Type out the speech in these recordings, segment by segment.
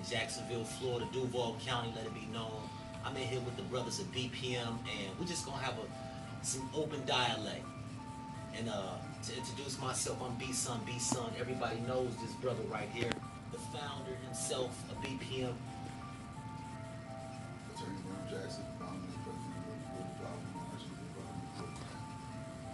Jacksonville, Florida, Duval County, let it be known. I'm in here with the brothers at BPM, and we're just gonna have some open dialect. And to introduce myself, I'm Bsun. Bsun, everybody knows this brother right here, the founder himself of BPM.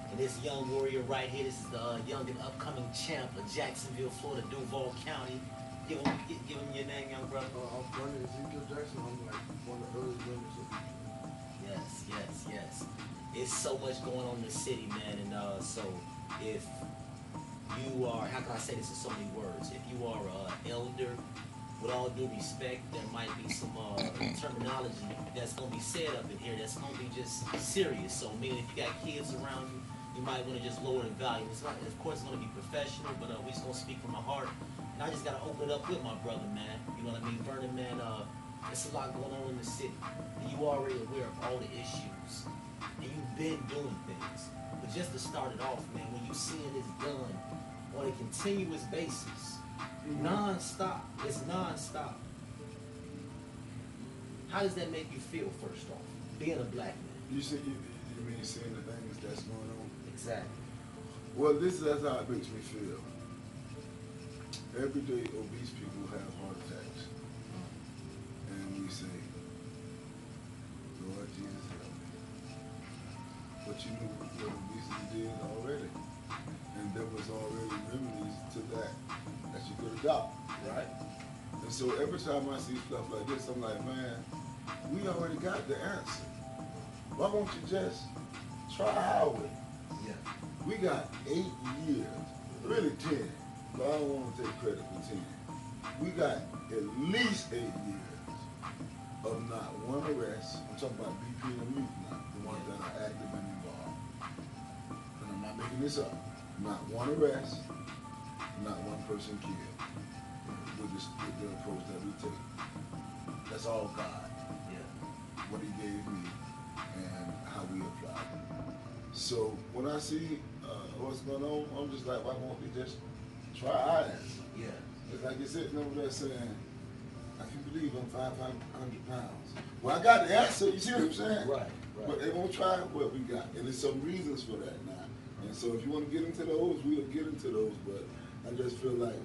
And this young warrior right here, this is the young and upcoming champ of Jacksonville, Florida, Duval County. Give him your name, young brother. I'm Vernon, Ezekiel Jackson. I'm like one of the earliest members of BPM. Yes. It's so much going on in the city, man. And so if you are, how can I say this in so many words? If you are an elder, with all due respect, there might be some terminology that's going to be said up in here that's going to be just serious. So, meaning if you got kids around you, you might want to just lower the volume. It's not, of course, it's going to be professional, but we're just going to speak from my heart. And I just got to open it up with my brother, man. You know what I mean? Vernon, man, there's a lot going on in the city. And you already aware of all the issues. And you've been doing things. But just to start it off, man, when you seeing this done on a continuous basis, non-stop, it's non-stop. How does that make you feel, first off, being a black man? You mean seeing the things that's going on? Exactly. Well, that's how it makes me feel. Every day, obese people have heart attacks. And we say, Lord Jesus, help me. But you knew what obesity did already. And there was already remedies to that you could adopt, right? And so every time I see stuff like this, I'm like, man, we already got the answer. Why won't you just try our way? Yeah. We got 8 years, really 10, but I don't want to take credit for 10. We got at least 8 years of not one arrest. I'm talking about BPM youth now, the ones that are active and involved. And I'm not making this up. Not one arrest, not one person killed with the approach that we take. That's all God. Yeah. What He gave me and how we apply it. So when I see what's going on, I'm just like, why won't we just try our answer? Yeah. It's like you're sitting over there saying, I can believe I'm 500 pounds. Well, I got the answer, you see what I'm saying? Right. But they won't try what we got. And there's some reasons for that now. And so if you want to get into those, we'll get into those. But I just feel like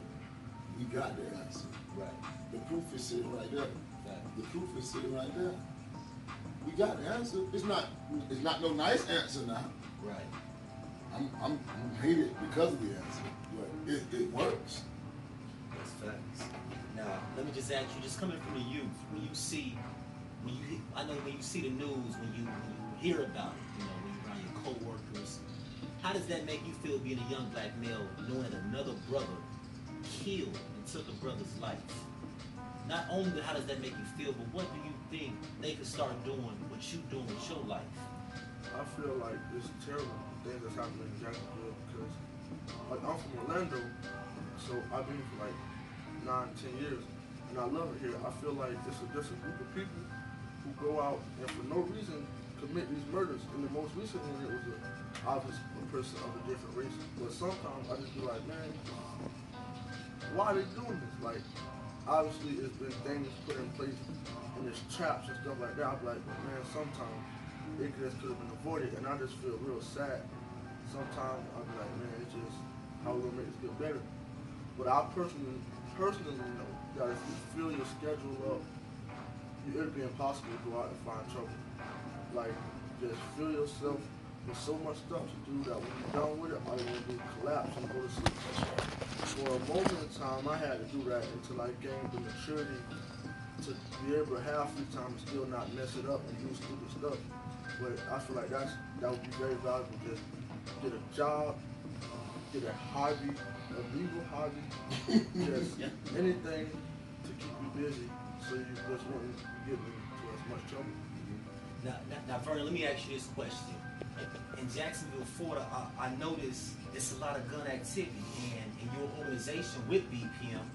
we got the answer. Right. The proof is sitting right there. Right. The proof is sitting right there. We got the answer. It's not no nice answer now. Right. I'm hated because of the answer. But it works. That's facts. Now, let me just ask you, just coming from the youth, when you see the news, when you hear about it, you know, when you're around your co-workers, how does that make you feel being a young black male, knowing another brother killed and took a brother's life? Not only how does that make you feel, but what do you think they could start doing, what you doing with your life? I feel like it's terrible things that's happening in Jacksonville because like I'm from Orlando, so I've been for like 9-10 years, and I love it here. I feel like it's just a group of people who go out and for no reason commit these murders. And the most recent one, it was obviously a person of a different race. But sometimes I just be like, man, why are they doing this? Like, obviously it's been things put in place and there's traps and stuff like that. I'm like, man, sometimes it just could have been avoided, and I just feel real sad. Sometimes I'm like, man, it's just how we're gonna make this get better. But I personally know that if you fill your schedule up, it'll be impossible to go out and find trouble. Like, just fill yourself with so much stuff to do that when you're done with it, all you want to do is collapse and go to sleep. For a moment in time, I had to do that until I gained the maturity to be able to have free time and still not mess it up and do stupid stuff. But I feel like that would be very valuable. Just get a job, get a hobby, a legal hobby, just anything to keep you busy so you just won't get into as much trouble. Now, Vernon, let me ask you this question. In Jacksonville, Florida, I noticed there's a lot of gun activity, and in your organization with BPM,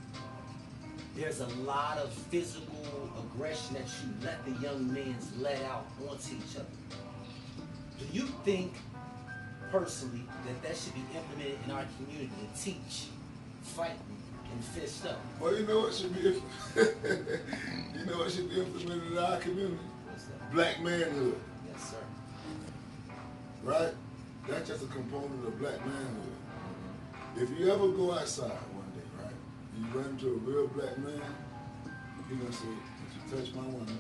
there's a lot of physical aggression that you let the young men let out onto each other. Do you think, personally, that should be implemented in our community to teach fighting and fist up? Well, you know what should be we've implemented in our community? What's that? Black manhood, Yes, sir. right? That's just a component of black manhood. If you ever go outside one day, right, and you run into a real black man, he gonna say, if you touch my woman,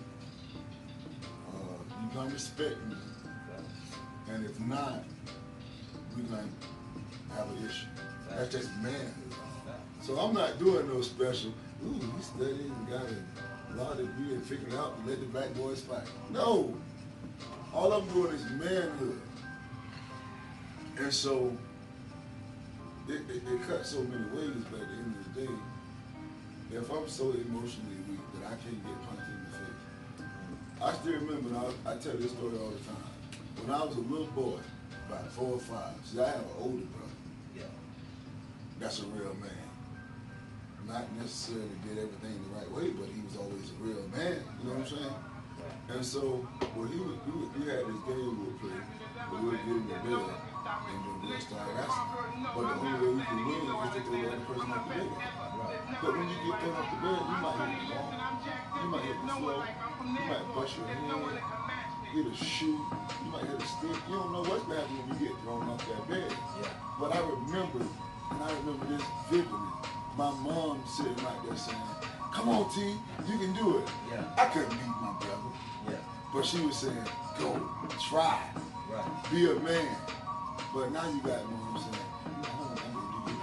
you gonna respect me, and if not, we gonna have an issue. That's just manhood. So I'm not doing no special, ooh, he studied and got a law degree and figured out to let the black boys fight. No, all I'm doing is manhood. And so, it cuts so many ways, but at the end of the day, if I'm so emotionally weak that I can't get punched in the face. I still remember, and I tell this story all the time, when I was a little boy, about 4 or 5, see, I have an older brother. Yeah. That's a real man. Not necessarily did everything the right way, but he was always a real man, you know what I'm saying? And so, well, we had this game we would play, where we would get in the bed, and then we'll start wrestling. But the only way you can win is to throw the other person off the bed. But when you get thrown off the bed, you might hit the wall, you might hit the floor, you might bust your head, hit a shoe, you might hit a stick. You don't know what's going to happen when you get thrown off that bed. Yeah. But I remember, and I remember this vividly, my mom sitting right there saying, come on, T, you can do it. Yeah. I couldn't beat my brother. Yeah. But she was saying, go, try. Right. Be a man. But now you got mom saying, I'm gonna do it.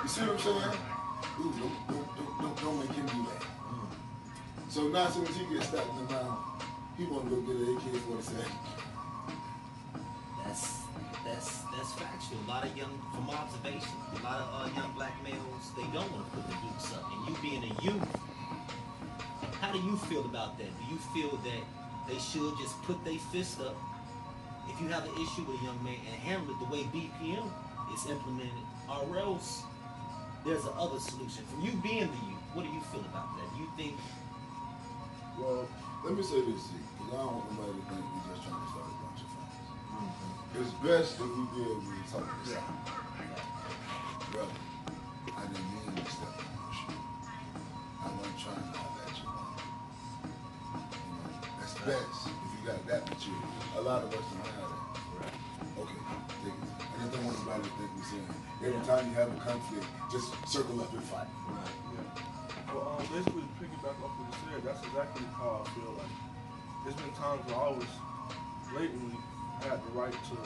You see what I'm saying? Ooh, don't make him do that. So now as soon as he gets stabbed in the mouth, he wanna go get an AK-47. That's factual. A lot of young, from observation, a lot of young black males, they don't want to put the dukes up. And you being a youth, how do you feel about that? Do you feel that they should just put their fist up if you have an issue with a young man and handle it the way BPM is implemented, or else there's a other solution? From you being the youth, what do you feel about that? Do you think? Well, let me say this, because I don't want nobody to think we're just trying to start a bunch of fights. It's best if we did when we talk this out. Brother, I didn't mean to step on your shoe. I wasn't trying to have that you on. You know, that's best if you got that maturity. A lot of us don't have that. Right. Okay, take it. I just don't want anybody to think we're saying every time you have a conflict, just circle up and fight. Right. Yeah. Well, basically, to piggyback off what you said, that's exactly how I feel like. There's been times where I was blatantly had the right to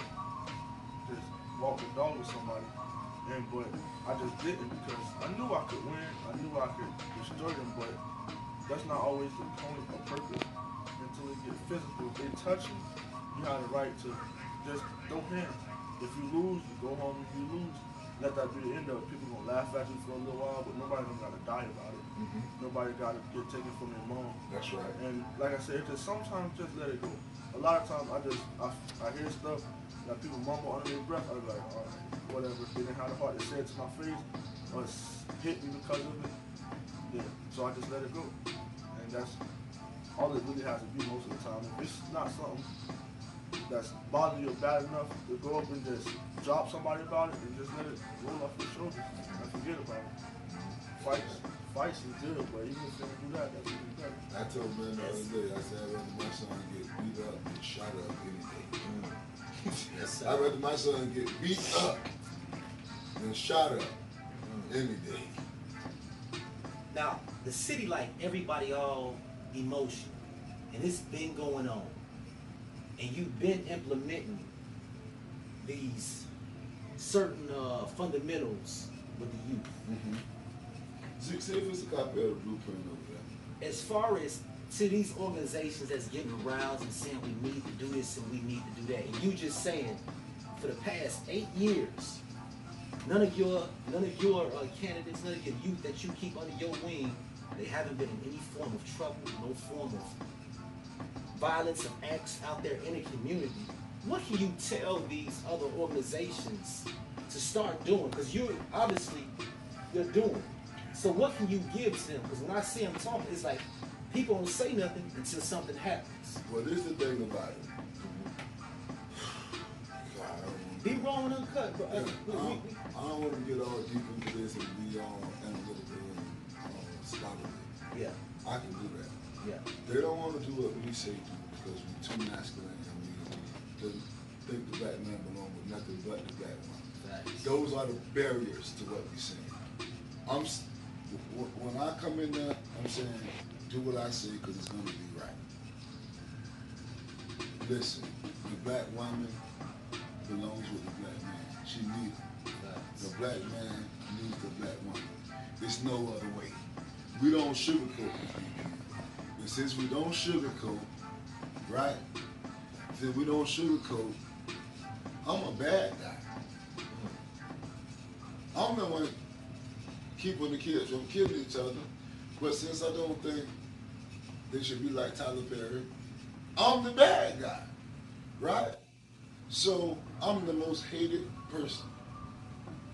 just walk the dog with somebody, but I just didn't because I knew I could win, I knew I could destroy them, but that's not always the point or purpose until it gets physical. If they touch you, you have the right to just throw hands. If you lose, you go home. If you lose, let that be the end of it. People gonna laugh at you for a little while, but nobody gonna gotta die about it. Nobody gotta get taken from their mom. That's right. And like I said, just sometimes just let it go. A lot of times I hear stuff that people mumble under their breath. I be like, all right, whatever. They didn't have the heart to say it to my face or hit me because of it. Yeah, so I just let it go. And that's all it really has to be most of the time. If it's not something that's bothering you bad enough to go up and just drop somebody about it and just let it roll off your shoulders and forget about it. Fights is good, but even if they don't do that, that's even better. I told man the other day, I said I'd rather my son get beat up than shot up any day. Yes, sir. I'd rather my son get beat up than shot up any day. Now, the city like everybody all emotional, and it's been going on, and you've been implementing these certain fundamentals with the youth. See if it's a copy of the blueprint over there. As far as to these organizations that's getting aroused and saying we need to do this and we need to do that, and you just saying for the past 8 years, none of your candidates, none of your youth that you keep under your wing, they haven't been in any form of trouble, no form of violence or acts out there in the community. What can you tell these other organizations to start doing? Because you're doing it. So what can you give to them? Because when I see them talking, it's like people don't say nothing until something happens. Well, this is the thing about it. God, be raw and uncut, bro. Yeah, I don't want to get all deep into this and be all analytical and scholarly. Yeah. I can do that. Yeah. They don't want to do what we say do because we're too masculine and we think the black man belong with nothing but the black woman. Facts. Those are the barriers to what we're saying. When I come in there, I'm saying, do what I say because it's going to be right. Listen, the black woman belongs with the black man. She needs it. The black man needs the black woman. There's no other way. We don't sugarcoat it. And since we don't sugarcoat, right? Since we don't sugarcoat, I'm a bad guy. I'm the one keeping the kids from killing each other. But since I don't think they should be like Tyler Perry, I'm the bad guy, right? So I'm the most hated person.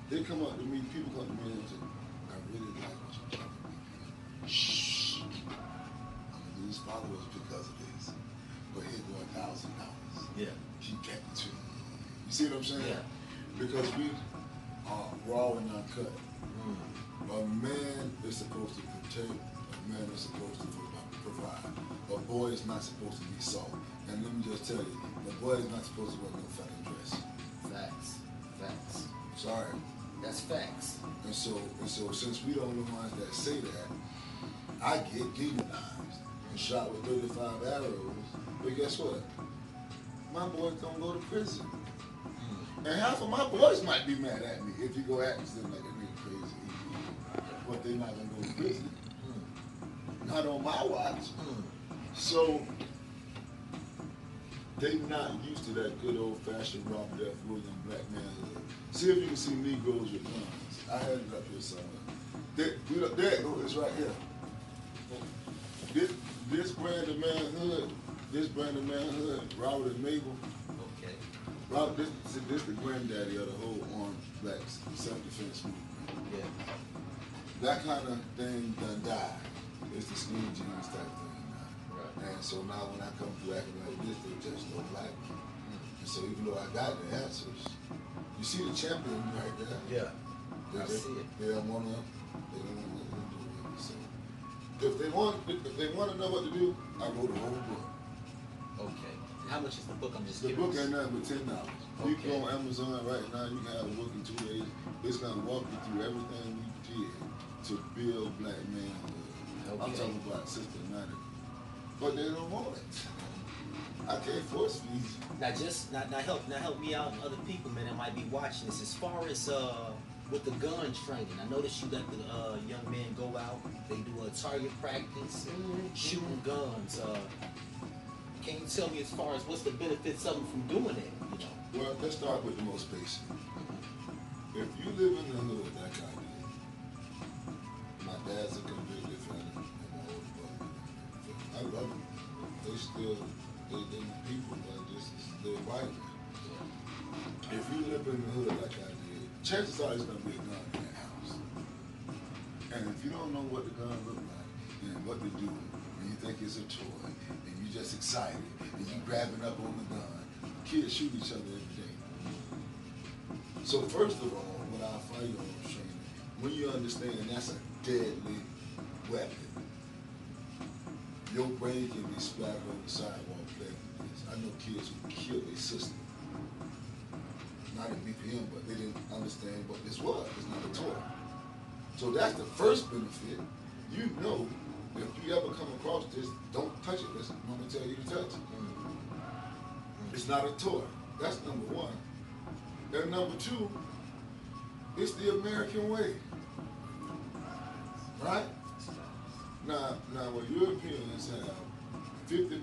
They come up to me, people come to me and say, I really like what you're talking about. Shh. I'm gonna lose followers because of this. But here go $1,000. Yeah. Keep getting to me. You see what I'm saying? Yeah. Because we are raw and uncut. A man is supposed to protect, a man is supposed to provide. A boy is not supposed to be soft. And let me just tell you, a boy is not supposed to wear no fucking dress. Facts. Facts. Sorry. That's facts. And so since we don't the ones that say that, I get demonized and shot with 35 arrows. But guess what? My boys don't go to prison. And half of my boys might be mad at me if you go at them like a nigga crazy. But they're not gonna go to prison. Not on my watch. So they not used to that good old fashioned Robert F. Williams black manhood. See if you can see Negroes with guns. I had it up here somewhere. There it goes, it's right here. This brand of manhood, Robert and Mabel. Okay. Robert, this the granddaddy of the whole armed black self-defense movement. Yeah. That kind of thing done died. It's the skinny jeans type thing now. Right. And so now when I come through acting like this, they just don't like me. And so even though I got the answers, you see the champion right there? Yeah. I They see it. They don't want to do it. So if they want to know what to do, I go the whole book. Okay. And how much is the book? I'm just The curious. book ain't nothing but $10. You Okay. go on Amazon right now, you can have a book in 2 days. It's gonna walk you through everything we did to build black manhood. I'm Okay. talking about systematic. But they don't want it. I can't force feed you. Now help me out and other people, man, that might be watching this. As far as with the gun training, I noticed you let the young men go out. They do a target practice, shooting guns. Can you tell me as far as what's the benefits of them from doing it? You know. Well, let's start with the most basic. If you live in the hood like I did, my dad's a convicted felon, and my older brother. I love them. They my people, but they're white. If you live in the hood like I did, chances are there's gonna be a gun in that house. And if you don't know what the gun look like and what to do, and you think it's a toy, and you just excited, and you grabbing up on the gun, kids shoot each other every day. So first of all, with our firearms training, when you understand that's a deadly weapon, your brain can be splattered on the sidewalk playing with this. I know kids who killed their sister. Not at BPM, but they didn't understand what this was. It's not a toy. So that's the first benefit. You know, if you ever come across this, don't touch it. Listen, I'm gonna tell you to touch it. It's not a toy. That's number one. And number two, it's the American way. Right? Now when Europeans have 50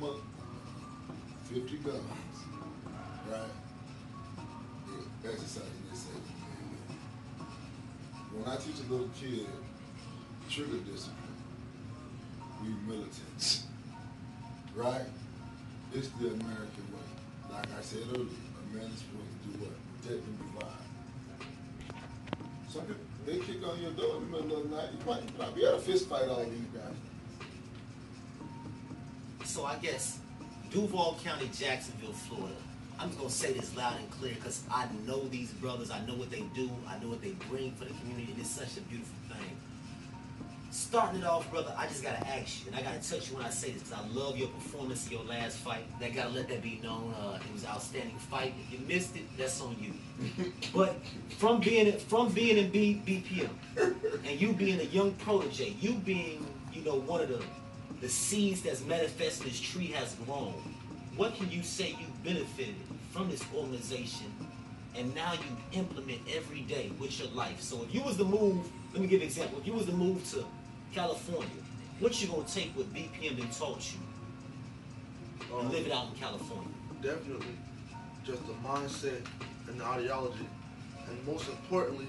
guns, right? They exercise and they say, when I teach a little kid trigger discipline, we militants, right? It's the American way. Like I said earlier, a man is supposed to do what? Protect and provide. Some people, they kick on your door in the middle of the night. You might be at a fist fight all these guys. So I guess Duval County, Jacksonville, Florida. I'm just gonna say this loud and clear because I know these brothers. I know what they do. I know what they bring for the community, and it's such a beautiful thing. Starting it off, brother, I just gotta ask you, and I gotta touch you when I say this, because I love your performance in your last fight. That gotta let that be known. It was an outstanding fight. If you missed it, that's on you. But from being in BPM, and you being a young protege, you being, you know, one of the seeds that's manifested this tree has grown. What can you say you benefited from this organization, and now you implement every day with your life? So if you was to move, let me give an example. If you was to move to California, what you gonna take what BPM done taught you and live it out in California? Definitely, just the mindset and the ideology, and most importantly,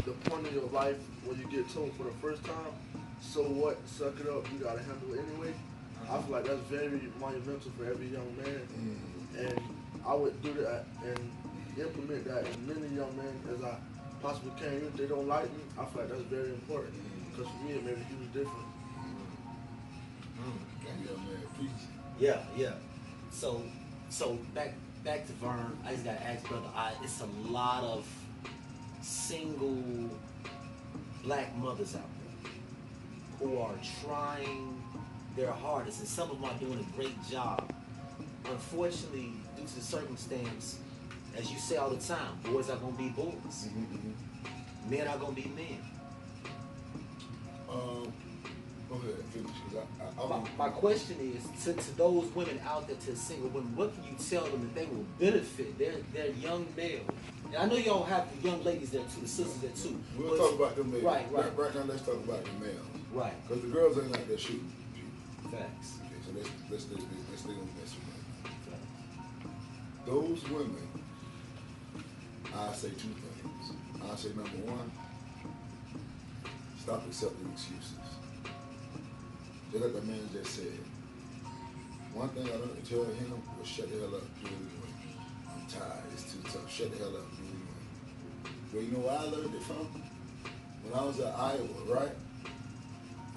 the point of your life when you get told for the first time, so what, suck it up, you gotta handle it anyway. I feel like that's very monumental for every young man, and I would do that and implement that in many young men as I possibly can. Even if they don't like me, I feel like that's very important, because for me it made a huge difference. Yeah. So back to Vern. I just gotta ask, brother. It's a lot of single black mothers out there who are trying their hardest, and some of them are doing a great job. Unfortunately, due to the circumstance, as you say all the time, boys are gonna be boys. Men are gonna be men. Go ahead, finish. My question is to those women out there, to single women, what can you tell them that they will benefit? They're young males. And I know y'all have the young ladies there too, the sisters there too. We'll talk about them later. Right. Right now, let's talk about the males. Right. Because the girls ain't like that shooting. Facts. Okay, so let's stay on this one. Facts. Those women, I say two things. I say number one, stop accepting excuses. Just like the man just said. One thing I learned to tell him was shut the hell up, do what you're doing. I'm tired, it's too tough. Shut the hell up, do what you're doing. But you know where I learned it from? When I was at Iowa, right?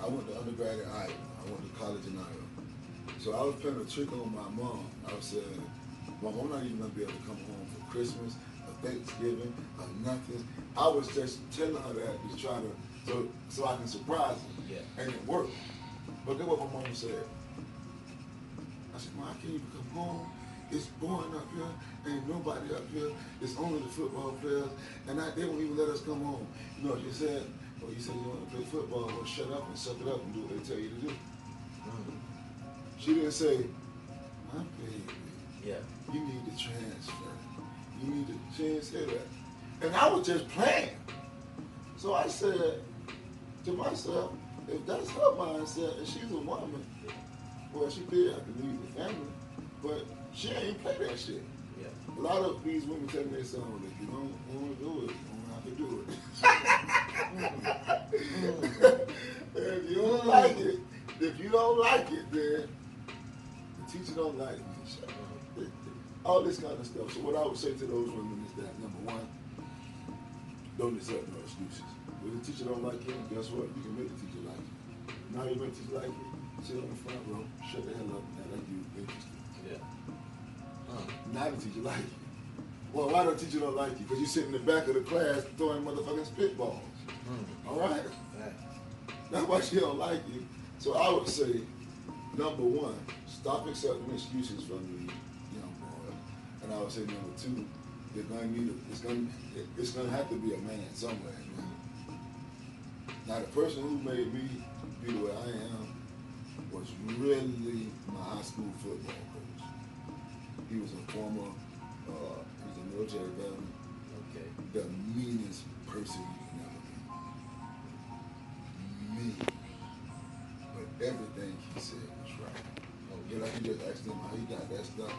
I went to undergrad in Iowa. I went to college in Iowa. So I was playing a trick on my mom. I was saying, Mom, I'm not even gonna be able to come home for Christmas or Thanksgiving or nothing. I was just telling her that to try to, so I can surprise her. Yeah. And it worked. But then what my mom said, I said, Mom, I can't even come home. It's boring up here. Ain't nobody up here. It's only the football players. And they won't even let us come home. You know what she said? Well, you said you want to play football. Well, shut up and suck it up and do what they tell you to do. She didn't say, my baby, you need to transfer. You need to, she didn't say that. And I was just playing. So I said to myself, if that's her mindset and she's a woman, well, she did have to leave the family, but she ain't play that shit. Yeah. A lot of these women tell me their son, if you don't want to do it, you don't have to do it. If you don't like it, then the teacher don't like me. All this kind of stuff. So what I would say to those women is that, number one, don't accept no excuses. When the teacher don't like you, guess what? You can make the teacher like you. Now you make the teacher like you, sit on the front row, shut the hell up, and like you interested. Yeah. Now the teacher like you. Well, why the teacher don't like you? Because you sit in the back of the class throwing motherfucking spitballs. All right? That's why she don't like you. So I would say, number one, stop accepting excuses from the young boy. And I would say number two, it's gonna have to be a man somewhere. Now the person who made me be the way I am was really my high school football coach. He was a former, he was a military veteran. Okay. The meanest person you can ever be. Mean. But everything he said was right. Okay. Like you just asked him how he got that stuff.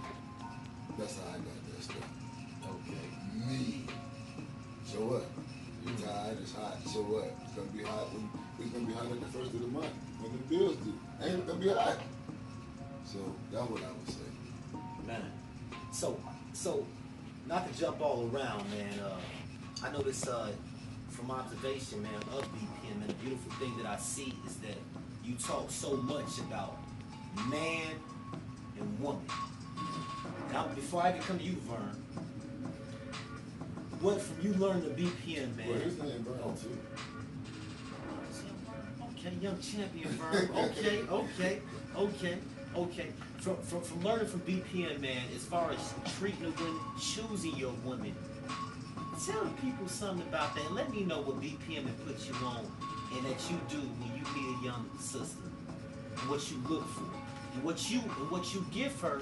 That's how I got that stuff. Okay. Mean. So what? You're tired, it's hot. So what? It's gonna be hot at the first of the month when the bills due. Ain't it gonna be hot? So that's what I would say. Man. So not to jump all around, man. I know this from observation, man, of BPM, and the beautiful thing that I see is that you talk so much about man and woman. Now, before I even come to you, Vern, what from you learning the BPM, man? Well, his name Vernon too. Okay, young champion, Vernon. Okay. From learning from BPM, man, as far as treating a woman, choosing your woman, tell people something about that. And let me know what BPM has put you on and that you do when you meet a young sister, and what you look for, and what you give her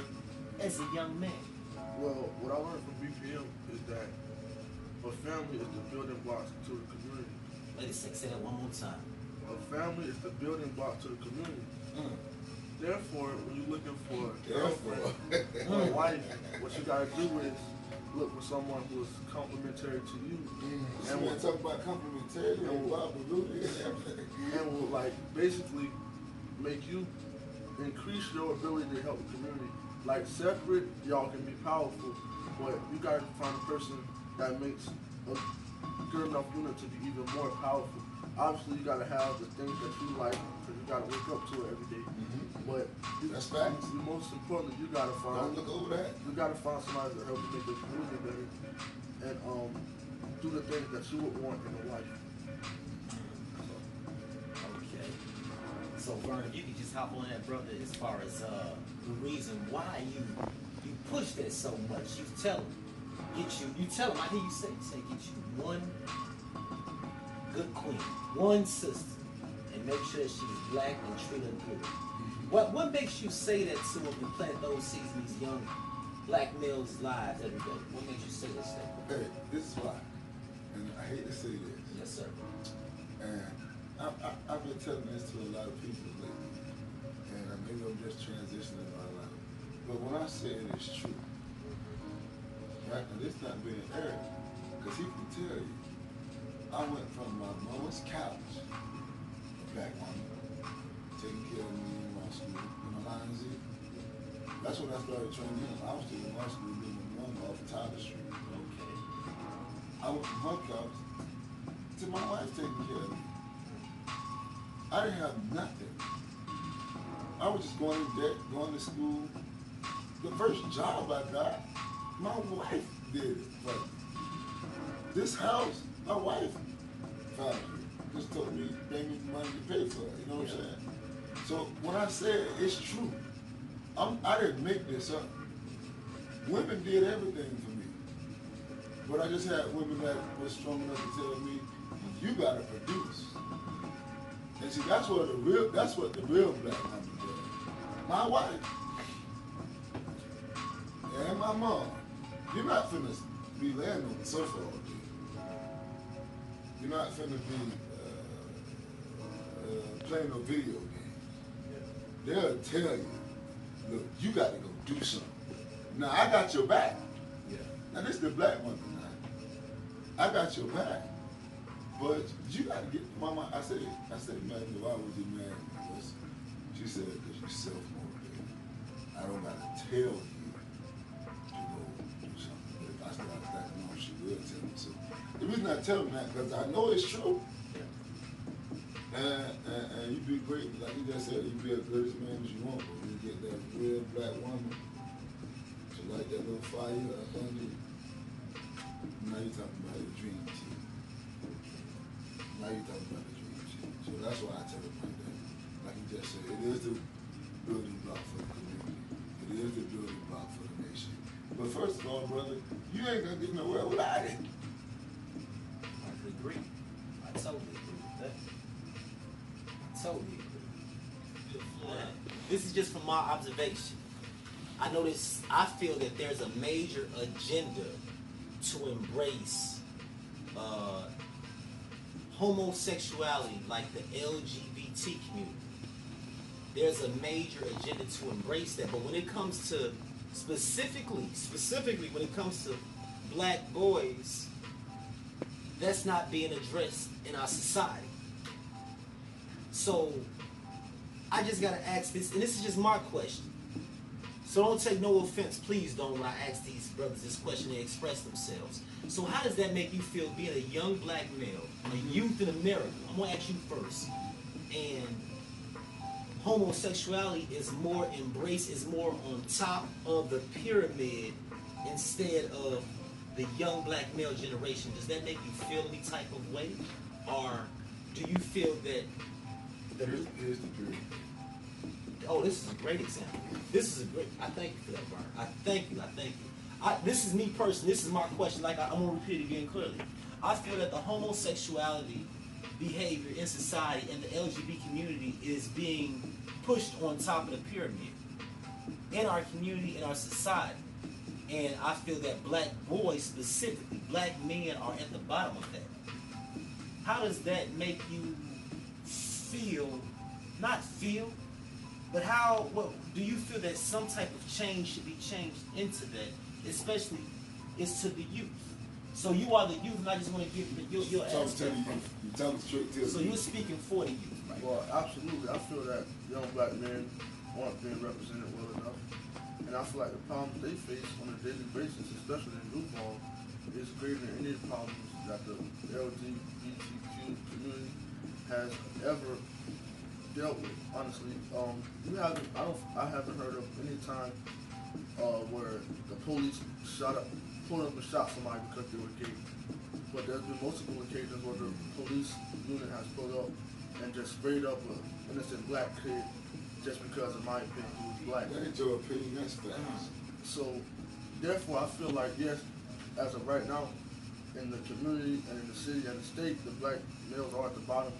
as a young man. Well, what I learned from BPM is that a family is the building blocks to the community. Ladies, say that one more time. A family is the building block to the community. Therefore, when you're looking for a girlfriend or a wife, what you gotta do is look for someone who is complimentary to you. And we're talking about complementarity and will like basically make you increase your ability to help the community. Like separate, y'all can be powerful, but you gotta find a person that makes a good enough unit to be even more powerful. Obviously, you gotta have the things that you like, because you gotta wake up to it every day. But that's facts. Most importantly, you gotta find. Don't look over that. You gotta find somebody to help you make the community better, and do the things that you would want in a wife. Okay. So Vernon, if you could just hop on that, brother, as far as the reason why you push that so much. You tell him, you tell him. I hear you say get you one good queen, one sister, and make sure she's black and treat her good. What makes you say that to them and plant those seeds in these young black males' lives every day? What makes you say that stuff? Hey, this is why, and I hate to say this. Yes, sir. And I've been telling this to a lot of people lately, and maybe I'm just transitioning my life. But when I say it, it's true. Right? And it's not being arrogant, because he can tell you, I went from my mama's couch, a black woman, taking care of me in my school, in my line Z. That's when I started training him. I was still in my school doing my mama off Tyler Street. Okay. I went from her couch to my wife taking care of me. I didn't have nothing. I was just going in debt, going to school. The first job I got, my wife did it. But this house, my wife found it. Just told me, pay me money to pay for it. You know what I'm saying? So when I say it, it's true. I didn't make this up. Women did everything for me. But I just had women that were strong enough to tell me, you gotta produce. And see, that's what the real black woman did. My wife and my mom, you're not finna be laying on the sofa all day. You're not finna be playing no video game. They'll tell you, look, you gotta go do something. Now I got your back. Now this is the black woman now. I got your back. But you gotta get mama. I said, man, why was you mad at me? She said, because you're self-motivated. I don't gotta tell you to go do something. But if I start acting on, she will tell me. So the reason I tell them that, because I know it's true. And you be great, like you just said, you be as good as man as you want, but when you get that real black woman to light that little fire up under you, now you're talking about your dream team. Now you're talking about the dream team. So that's why I tell them like that. Like you just said, it is the building block for the community. It is the building block for the nation. But first of all, brother, you ain't gonna get nowhere without it. I agree. I totally agree with that. Totally agree. This is just from my observation. I feel that there's a major agenda to embrace homosexuality, like the LGBT community. There's a major agenda to embrace that. But when it comes to specifically when it comes to black boys, that's not being addressed in our society. So I just gotta ask this, and this is just my question. So don't take no offense, please don't, when I ask these brothers this question, they express themselves. So how does that make you feel being a young black male, a youth in America? I'm gonna ask you first. And homosexuality is more embraced, is more on top of the pyramid instead of the young black male generation. Does that make you feel any type of way? Or do you feel that Here's the period. Oh, this is a great example. This is a great. I thank you for that, Vernon. I thank you. This is me personally. This is my question. Like I'm gonna repeat it again clearly. I feel that the homosexuality behavior in society and the LGBT community is being pushed on top of the pyramid in our community, in our society. And I feel that black boys specifically, black men are at the bottom of that. How does that make you feel? Not feel, but what do you feel that some type of change should be changed into that, especially it's to the youth? So you are the youth, and I just want to give your aspect. You tell me straight to So you're speaking for the youth, right? Well, absolutely. I feel that young black men aren't being represented well enough. And I feel like the problems they face on a daily basis, especially in Newport, is greater than any of the problems that the LGBTQ community has ever dealt with. Honestly, I haven't heard of any time where the police pulled up and shot somebody because they were gay. But there's been multiple occasions where the police unit has pulled up and just sprayed up an innocent black kid just because, in my opinion, he was black. That ain't your opinion, that's facts. So, therefore, I feel like, yes, as of right now, in the community and in the city and the state, the black males are at the bottom,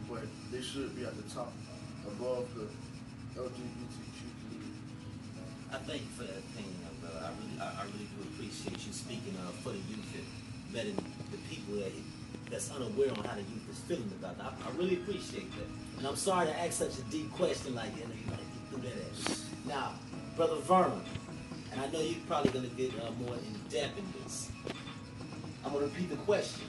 but they should be at the top, above the LGBTQ community. I thank you for that opinion, brother. I really do appreciate you speaking for the youth and letting the people that's unaware on how the youth is feeling about that. I really appreciate that. And I'm sorry to ask such a deep question like that. You threw that at me. Now, Brother Vernon, and I know you're probably going to get more in depth in this. I'm going to repeat the question.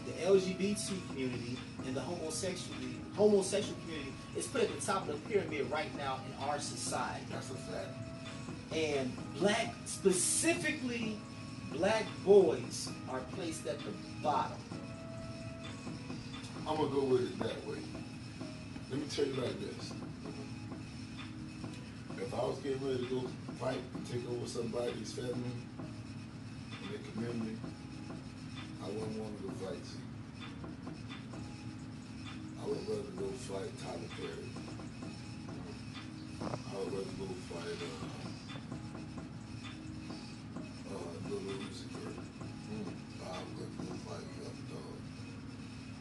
The LGBT community and the homosexual community is put at the top of the pyramid right now in our society. That's a fact. And specifically black boys are placed at the bottom. I'm gonna go with it that way. Let me tell you like this. If I was getting ready to go fight and take over somebody's family and their community, I wouldn't want to go fight Z. I would rather go fight Tyler Perry. I would rather go fight Little Ezekiel. I would rather go fight Young Dog.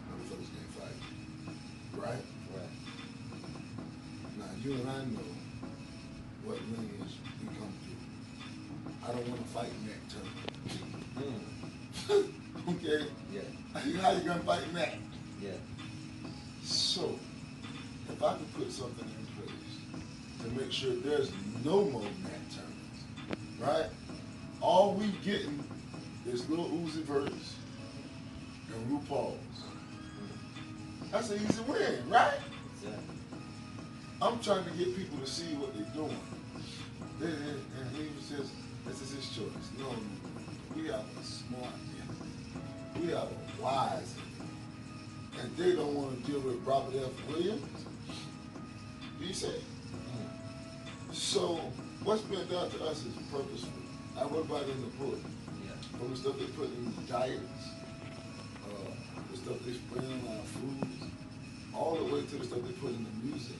Motherfuckers can't fight. Right? Right. Now you and I know what lineage we come through. I don't want to fight Mac Turner. Okay? Yeah. How you gonna fight Mac? Yeah. So, if I could put something in place to make sure there's no more Mac Turners, right? All we getting is Lil Uzi Vert's and RuPaul's. That's an easy win, right? Exactly. I'm trying to get people to see what they're doing. And he was just, this is his choice. No, we have a smart man. We have a wise man. And they don't want to deal with Robert F. Williams. You see? So, what's been done to us is purposeful. I went by in the book. Yeah. From the stuff they put in the diets, the stuff they spray on our foods, all the way to the stuff they put in the music,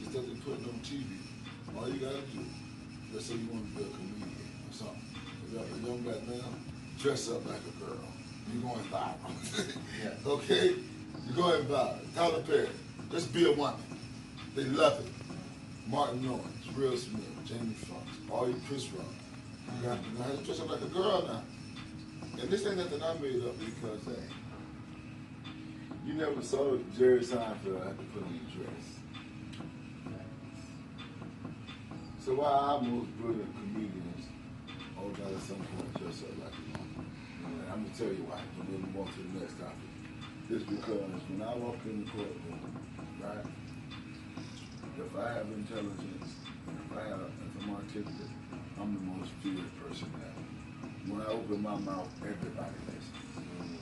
the stuff they put on TV. All you gotta do, let's say you want to be a comedian or something. If you're a young black man, dress up like a girl. You're going viral. Yeah. Okay? You're going viral. Tyler Perry, just be a woman. They love it. Martin Lawrence, Will Smith, Jamie Foxx, all you Chris Rock. You got to dress up like a girl now. And this ain't nothing I made up because, hey, you never saw Jerry Seinfeld have to put on a dress. So why our most brilliant comedians all got at some point dress up like a woman? And I'm going to tell you why, and then move on to the next topic. It's because when I walk in the courtroom, right, if I have intelligence, if I'm articulate, I'm the most feared person now. When I open my mouth, everybody listens.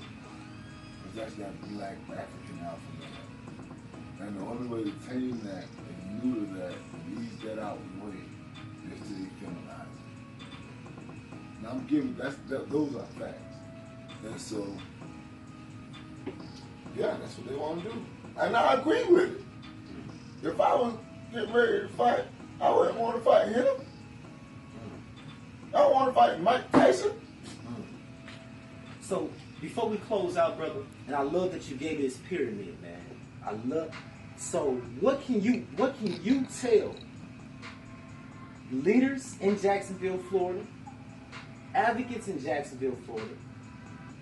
Because that's that black African alphabet. And the only way to tame that and neuter that and ease that out of the way is to defeminize it. Now I'm giving, those are facts. And so, yeah, that's what they want to do. And I agree with it. If I was getting ready to fight, I wouldn't want to fight him. I don't want to fight Mike Tyson. So before we close out, brother, and I love that you gave me this pyramid, man. I love. So what can you tell leaders in Jacksonville, Florida, advocates in Jacksonville, Florida,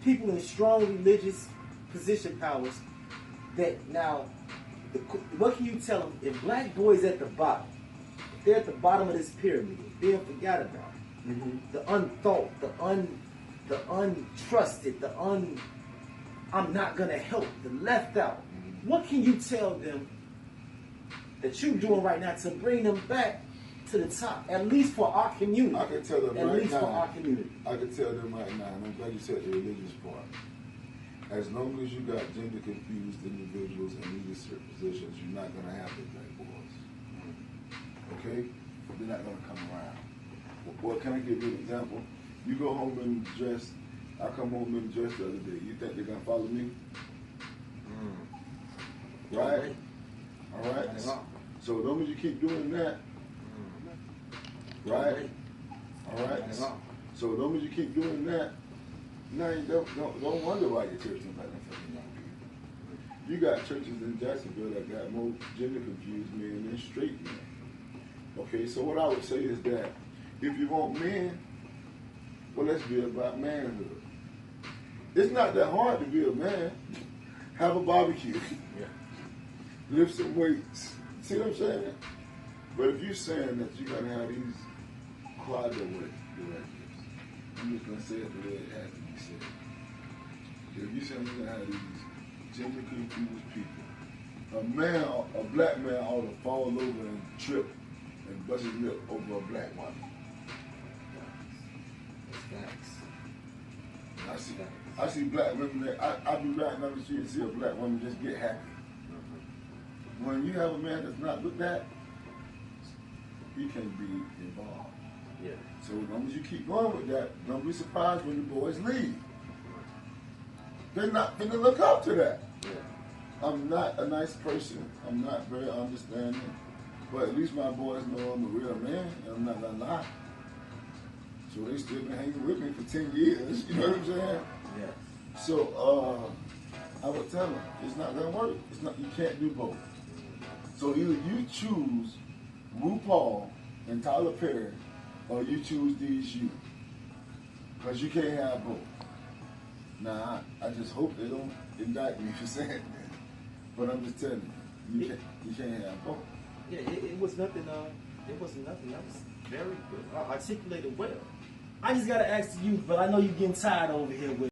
people in strong religious position powers that now, what can you tell them if black boys at the bottom, if they're at the bottom of this pyramid, being forgot about, the unthought, the untrusted, I'm not gonna help, the left out. What can you tell them that you're doing right now to bring them back to the top, at least for our community? I can tell them at right least now. for our community. I can tell them right now, and I'm glad you said the religious part. As long as you got gender confused individuals in leadership positions, you're not gonna have the black boys. Okay? They're not gonna come around. Well, can I give you an example? You go home and dress. I come home and dress the other day. You think they're gonna follow me? Right? All right. So as long as you keep doing that, right? All right. So as long as you keep doing that, now you don't wonder why your church don't have no fucking young people. You got churches in Jacksonville that got more gender confused men than straight men. Okay, so what I would say is that if you want men, well, let's be about manhood. It's not that hard to be a man. Have a barbecue. Yeah. Lift some weights. See what I'm saying? But if you're saying that you're going to have these quad directives, I'm just going to say it the way it has to be said. If you're saying you're going to have these gender confused people, a black man ought to fall over and trip and bust his lip over a black woman. I see black women that I be riding down the street and see a black woman just get happy. When you have a man that's not with that, he can't be involved. Yeah. So as long as you keep going with that, don't be surprised when the boys leave. They're not gonna look up to that. Yeah. I'm not a nice person. I'm not very understanding. But at least my boys know I'm a real man and I'm not gonna lie. So they still been hanging with me for 10 years. You know what I'm saying? Yeah. So I would tell them, it's not gonna work. It's not. You can't do both. So either you choose RuPaul and Tyler Perry, or you choose these you. Because you can't have both. Now, I just hope they don't indict me for saying that. But I'm just telling you, you can't have both. Yeah, it was nothing. It wasn't nothing. That was very good. Articulated well. I just gotta ask you, but I know you're getting tired over here with.